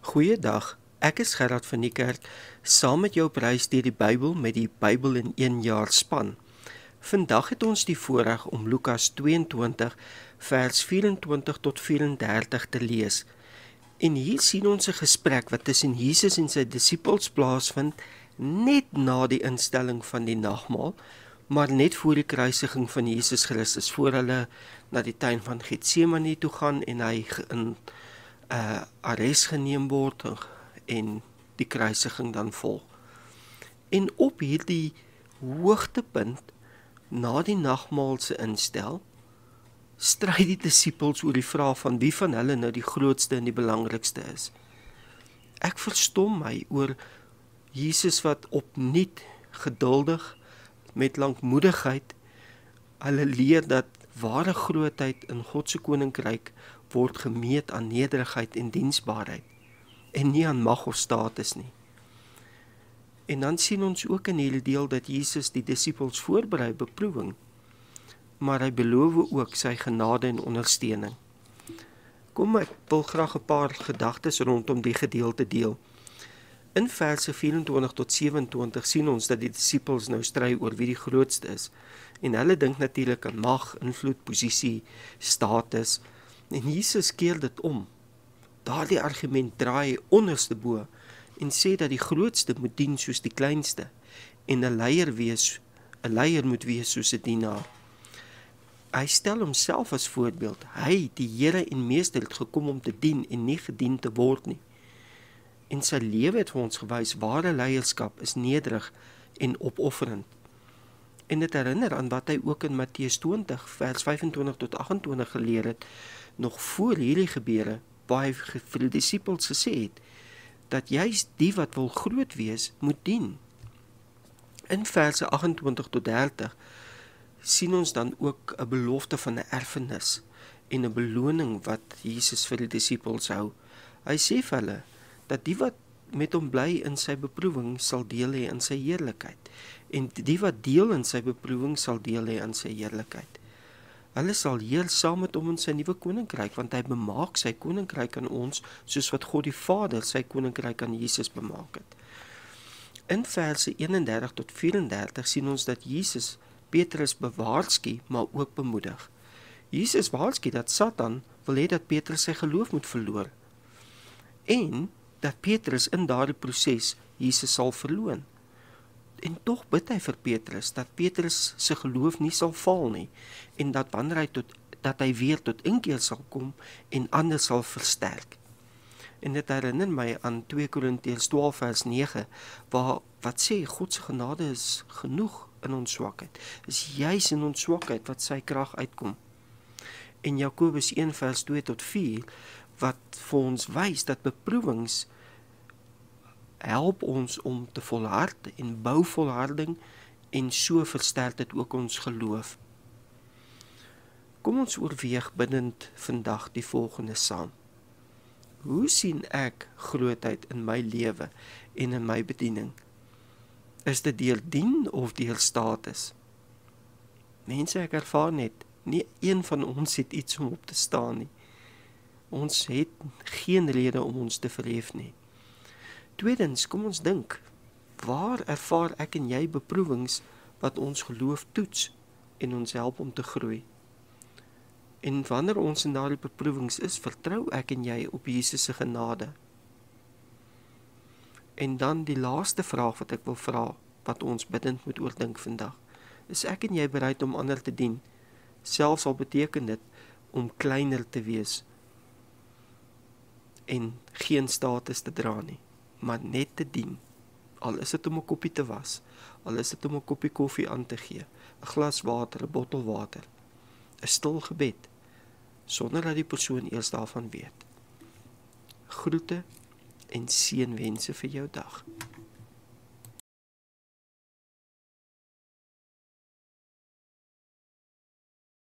Goeiedag, ek is Gerard van die kerk, saam met jou op reis deur die Bybel met die Bybel in 1 jaar span. Vandag het ons die voorreg om Lukas 22 vers 24 tot 34 te lees. En hier sien ons 'n gesprek wat tussen Jesus en sy disippels plaasvind net na die instelling van die nagmaal, maar net voor die kruisiging van Jesus Christus, voor hulle na die tuin van Getsemane toe gaan en hy in arrest geneem word en die kruisiging dan volg. En op hierdie hoogtepunt, na die nagmaalse instel, stry die disippels oor die vraag van wie van hulle nou die grootste en die belangrikste is. Ek verstom my oor Jesus wat opnuut geduldig, met lankmoedigheid, hulle leer dat ware grootheid in God se koninkryk word gemeet aan nederigheid en diensbaarheid, en nie aan mag of status nie. En dan sien ons ook in hierdie deel dat Jesus die disippels voorberei beproewing, maar hy beloof ook sy genade en ondersteuning. Kom, ek wil graag 'n paar gedagtes rondom die gedeelte deel. In verse 24 tot 27 sien ons dat die disippels nou stry oor wie die grootste is, en hulle dink natuurlik aan mag, invloed, posisie, status, en Jesus keer dit om. Daardie argument draai onderste bo en sê dat die grootste moet dien soos die kleinste, en 'n leier moet wees soos 'n dienaar. Hy stel homself as voorbeeld. Hy, die Here en Meester, het gekom om te dien en nie gedien te word nie. En sy lewe het vir ons gewys, ware leierskap is nederig en opofferend. En dit herinner aan wat hy ook in Matteus 20, vers 25 tot 28 geleer het, nog voor hierdie gebeure, waar hy vir die disippels gesê het, dat juist die wat wil groot wees, moet dien. In verse 28 tot 30 sien ons dan ook 'n belofte van 'n erfenis en 'n beloning wat Jesus vir die disippels hou. Hy sê vir hulle dat die wat met hom bly in sy beproewing sal deel hê in sy heerlikheid, en die wat deel in sy beproewing sal deel hê in sy heerlikheid. Hulle sal heers saam met hom in sy nuwe koninkryk, want hy bemaak sy koninkryk aan ons, soos wat God die Vader sy koninkryk aan Jesus bemaak het. In verse 31 tot 34 sien ons dat Jesus Petrus bewaarsku, maar ook bemoedig. Jesus waarsku dat Satan wil hê dat Petrus sy geloof moet verloor, en dat Petrus in daardie proses Jesus sal verloon. En tog bid hy vir Petrus, dat Petrus se geloof nie sal val nie, en dat wanneer hy weer tot inkeer sal kom, en ander sal versterk. En dit herinner my aan 2 Korintiërs 12 vers 9, wat sê, God se genade is genoeg in ons swakheid. Is juis in ons swakheid wat sy krag uitkom. En Jakobus 1 vers 2 tot 4, wat vir ons wys dat beproewings help ons om te volhard en bou volharding, en so versterk dit ook ons geloof. Kom ons oorweeg bidtend vandag die volgende saam. Hoe sien ek grootheid in my lewe en in my bediening? Is dit deur dien of deur status? Mense, ek ervaar net, nie een van ons het iets om op te staan nie. Ons het geen rede om ons te verhef nie. Tweedens, kom ons dink, waar ervaar ek en jy beproewings wat ons geloof toets en ons help om te groei? En wanneer ons in daardie beproewings is, vertrou ek en jy op Jesus se genade? En dan die laaste vraag wat ek wil vra, wat ons bidtend moet oordink vandag, is ek en jy bereid om ander te dien, selfs al beteken dit om kleiner te wees en geen status te dra nie, maar net te dien, al is dit om 'n koppie te was, al is dit om 'n koppie koffie aan te gee, 'n glas water, 'n bottel water, 'n stil gebed, sonder dat die persoon eers daarvan weet. Groete en seënwense vir jou dag.